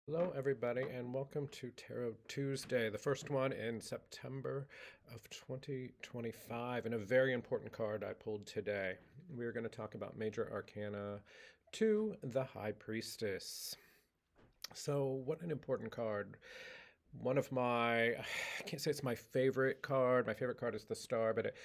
Hello, everybody, and welcome to Tarot Tuesday, the first one in September of 2025, and a very important card I pulled today. We're going to talk about Major Arcana 2, the High Priestess. So, what an important card. One of my, I can't say it's my favorite card. My favorite card is the Star, but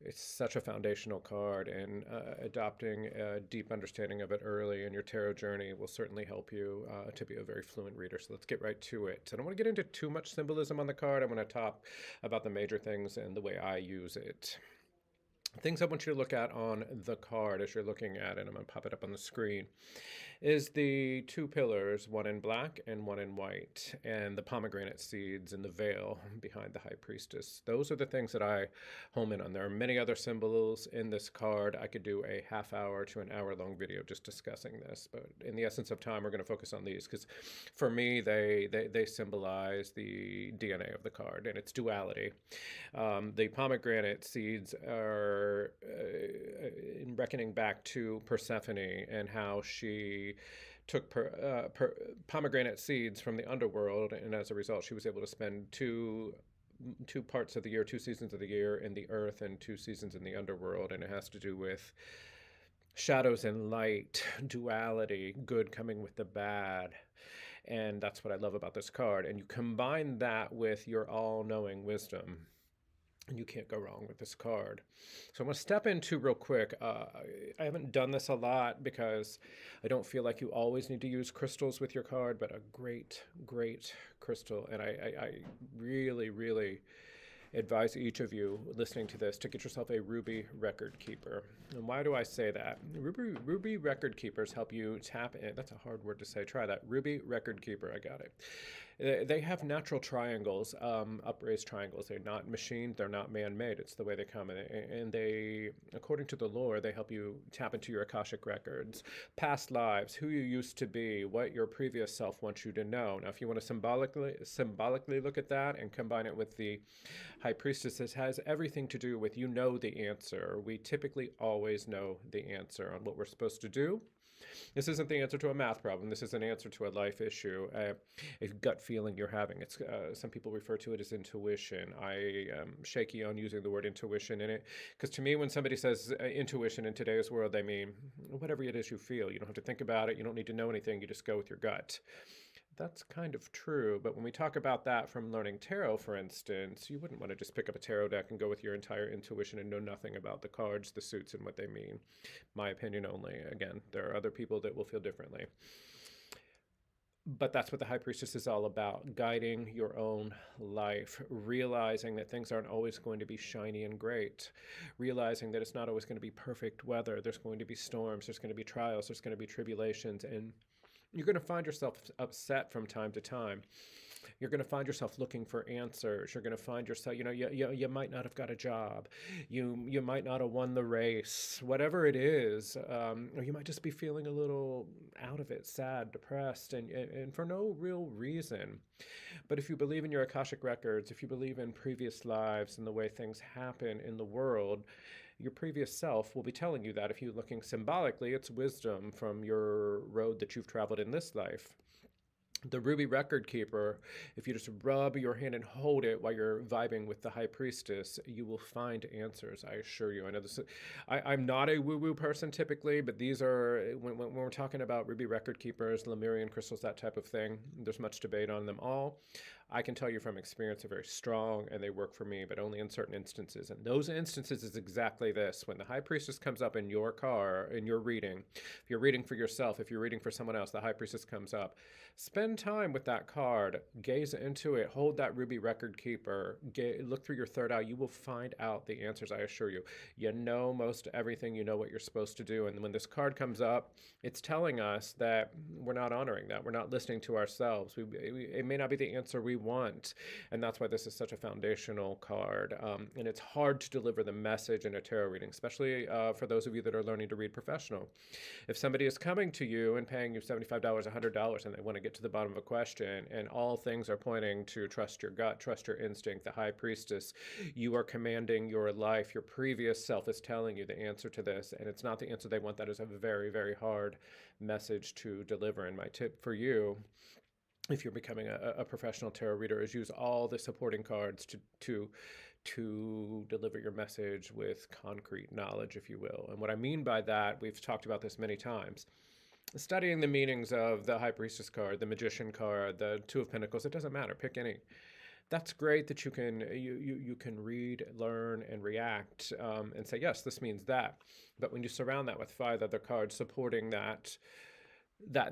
it's such a foundational card, and adopting a deep understanding of it early in your tarot journey will certainly help you to be a very fluent reader. So let's get right to it. I don't want to get into too much symbolism on the card. I want to talk about the major things and the way I use it. Things I want you to look at on the card as you're looking at it, I'm going to pop it up on the screen, is the two pillars, one in black and one in white, and the pomegranate seeds and the veil behind the High Priestess. Those are the things that I home in on. There are many other symbols in this card. I could do a half hour to an hour long video just discussing this, but in the essence of time, we're going to focus on these because for me, they symbolize the DNA of the card and its duality. The pomegranate seeds are in reckoning back to Persephone and how she took pomegranate seeds from the underworld, and as a result, she was able to spend two parts of the year, 2 seasons of the year in the earth and 2 seasons in the underworld, and it has to do with shadows and light, duality, good coming with the bad. And that's what I love about this card. And you combine that with your all-knowing wisdom, and you can't go wrong with this card. So I'm going to step into real quick. I haven't done this a lot because I don't feel like you always need to use crystals with your card, but a great, great crystal. And I really, really advise each of you listening to this to get yourself a ruby record keeper. And why do I say that? Ruby record keepers help you tap in. That's a hard word to say. Try that. Ruby record keeper. I got it. They have natural triangles, upraised triangles. They're not machined. They're not man-made. It's the way they come. And they, according to the lore, they help you tap into your Akashic records, past lives, who you used to be, what your previous self wants you to know. Now, if you want to symbolically look at that and combine it with the High Priestess, this has everything to do with you know the answer. We typically always know the answer on what we're supposed to do. This isn't the answer to a math problem. This is an answer to a life issue, a gut feeling you're having. It's some people refer to it as intuition. I am shaky on using the word intuition in it because to me, when somebody says intuition in today's world, they mean whatever it is you feel. You don't have to think about it. You don't need to know anything. You just go with your gut. That's kind of true, but when we talk about that from learning tarot, for instance, you wouldn't want to just pick up a tarot deck and go with your entire intuition and know nothing about the cards, the suits, and what they mean. My opinion only. Again, there are other people that will feel differently. But that's what the High Priestess is all about, guiding your own life, realizing that things aren't always going to be shiny and great, realizing that it's not always going to be perfect weather. There's going to be storms, there's going to be trials, there's going to be tribulations, and you're going to find yourself upset from time to time. You're going to find yourself looking for answers. You're going to find yourself, you might not have got a job. You might not have won the race, whatever it is. Or you might just be feeling a little out of it, sad, depressed, and for no real reason. But if you believe in your Akashic records, if you believe in previous lives and the way things happen in the world, your previous self will be telling you that. If you're looking symbolically, it's wisdom from your road that you've traveled in this life. The ruby record keeper, if you just rub your hand and hold it while you're vibing with the High Priestess, you will find answers, I assure you. I know this is, I'm not a woo-woo person typically, but these are, when we're talking about ruby record keepers, Lemurian crystals, that type of thing, there's much debate on them all. I can tell you from experience they're very strong and they work for me, but only in certain instances. And those instances is exactly this. When the High Priestess comes up in your car, in your reading, if you're reading for yourself, if you're reading for someone else, the High Priestess comes up. Spend time with that card, gaze into it, hold that ruby record keeper, look through your third eye. You will find out the answers, I assure you. You know most everything, you know what you're supposed to do. And when this card comes up, it's telling us that we're not honoring that. We're not listening to ourselves. It may not be the answer we want. And that's why this is such a foundational card. And it's hard to deliver the message in a tarot reading, especially for those of you that are learning to read professional. If somebody is coming to you and paying you $75, $100, and they want to get to the bottom of a question, and all things are pointing to trust your gut, trust your instinct, the High Priestess, you are commanding your life. Your previous self is telling you the answer to this, and it's not the answer they want. That is a very, very hard message to deliver. And my tip for you if you're becoming a professional tarot reader, is use all the supporting cards to deliver your message with concrete knowledge, if you will. And what I mean by that, we've talked about this many times. Studying the meanings of the High Priestess card, the Magician card, the Two of Pentacles, it doesn't matter. Pick any. That's great that you can read, learn, and react, and say, yes, this means that. But when you surround that with 5 other cards supporting that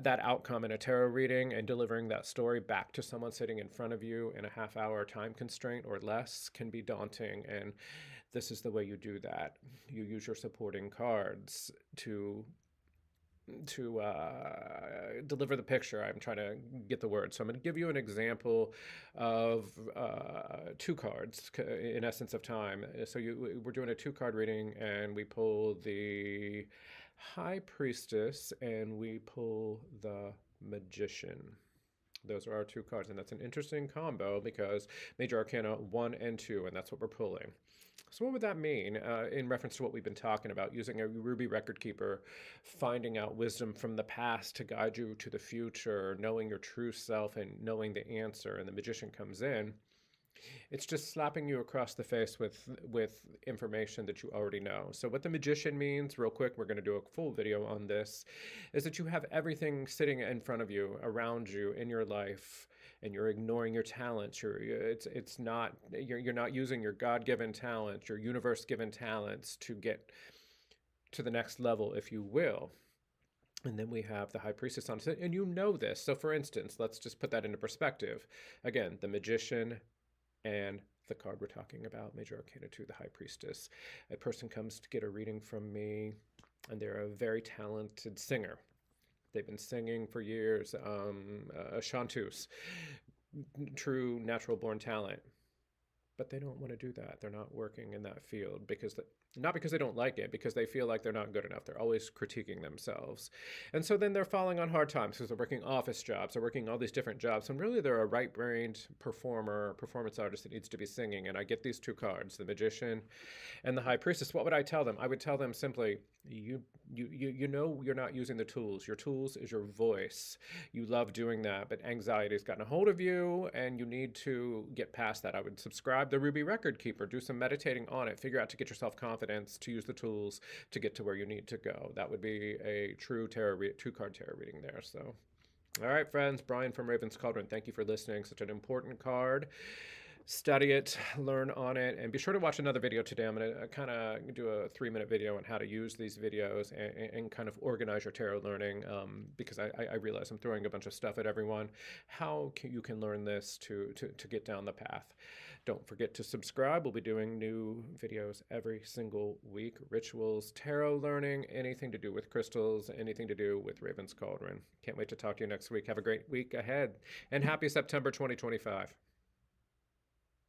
outcome in a tarot reading and delivering that story back to someone sitting in front of you in a half-hour time constraint or less can be daunting. And this is the way you do that. You use your supporting cards to deliver the picture. I'm trying to get the word. So I'm going to give you an example of 2 cards in essence of time. So we're doing a 2-card reading, and we pull the High Priestess and we pull the Magician. Those are our 2 cards, and that's an interesting combo because Major Arcana 1 and 2, and that's what we're pulling. So what would that mean in reference to what we've been talking about, using a ruby record keeper, finding out wisdom from the past to guide you to the future, knowing your true self and knowing the answer, and the Magician comes in? It's just slapping you across the face with information that you already know. So what the Magician means, real quick, we're going to do a full video on this, is that you have everything sitting in front of you, around you, in your life, and you're ignoring your talents. You're not using your God-given talent, your universe-given talents to get to the next level, if you will. And then we have the High Priestess on it, and you know this. So for instance, let's just put that into perspective. Again, the Magician and the card we're talking about, Major Arcana 2, the High Priestess. A person comes to get a reading from me, and they're a very talented singer. They've been singing for years, a chanteuse, true natural-born talent. But they don't want to do that. They're not working in that field not because they don't like it, because they feel like they're not good enough. They're always critiquing themselves. And so then they're falling on hard times because they're working office jobs, they're working all these different jobs. And really they're a right-brained performance artist that needs to be singing. And I get these 2 cards, the Magician and the High Priestess. What would I tell them? I would tell them simply, you know you're not using the tools. Your tools is your voice. You love doing that, but anxiety has gotten a hold of you and you need to get past that. I would subscribe the Ruby Record Keeper, do some meditating on it, figure out to get yourself confidence, to use the tools to get to where you need to go. That would be a true 2-card tarot reading there. So, all right, friends, Brian from Raven's Cauldron, thank you for listening. Such an important card. Study it, learn on it, and be sure to watch another video today. I'm going to kind of do a 3-minute video on how to use these videos and kind of organize your tarot learning, because I realize I'm throwing a bunch of stuff at everyone. How you can learn this to get down the path. Don't forget to subscribe. We'll be doing new videos every single week. Rituals, tarot learning, anything to do with crystals, anything to do with Raven's Cauldron. Can't wait to talk to you next week. Have a great week ahead, and happy September 2025.